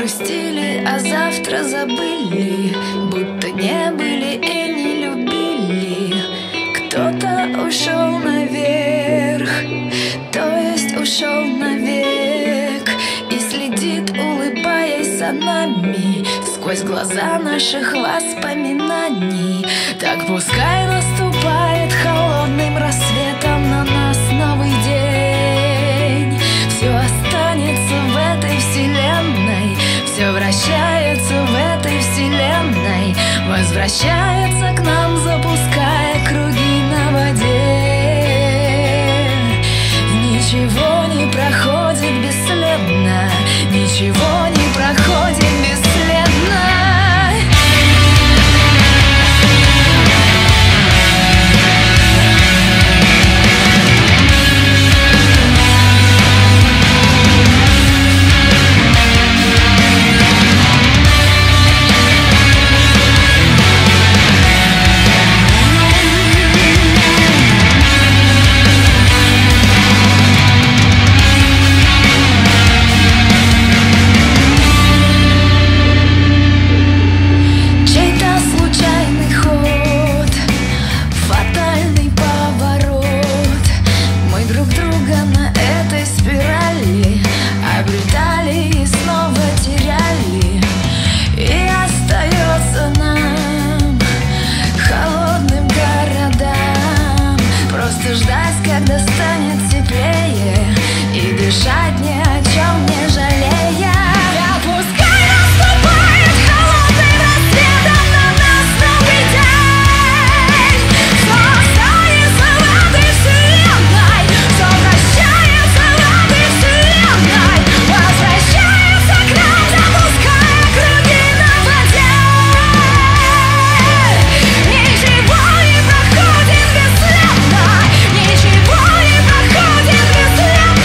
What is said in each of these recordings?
грустили, а завтра забыли, будто не были и не любили. Кто-то ушел наверх, то есть ушел навек, и следит, улыбаясь за нами сквозь глаза наших воспоминаний. Так пускай наступает холодным рассветом на нас новый день. Все останется в этой вселенной, все вращается в этой вселенной, возвращается к нам, запуская круги на воде. Ничего не проходит бесследно, ничего не проходит бесследно. Ждать, когда станет теплее, и дышать ни о чем не жалея. Да пускай наступает холодным рассветом на нас новый день. Все останется в этой вселенной, все вращается в этой вселенной, возвращается к нам, запуская круги на воде. Ничего не проходит бесследно, ничего не проходит бесследно.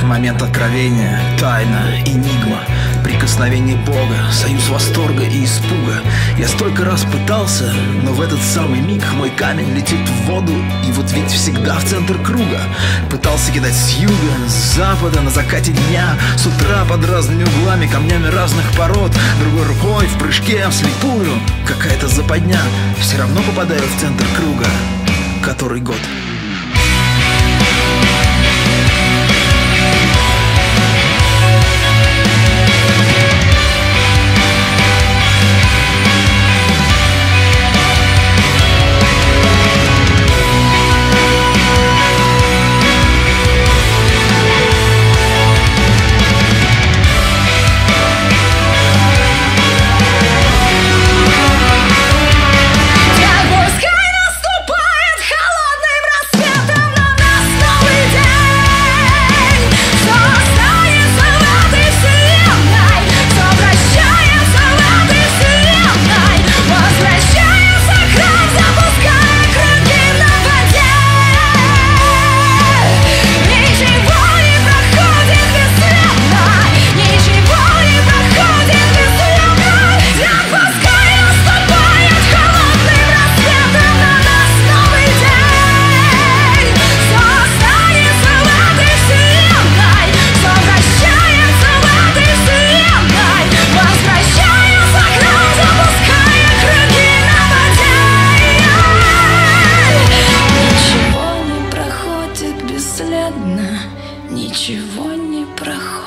Момент откровения, тайна, энигма, прикосновение Бога, союз восторга и испуга. Я столько раз пытался, но в этот самый миг мой камень летит в воду, и вот ведь всегда в центр круга. Пытался кидать с юга, с запада, на закате дня, с утра под разными углами, камнями разных пород, другой рукой в прыжке вслепую. Какая-то западня, все равно попадаю в центр круга. Который год? Ничего не проходит.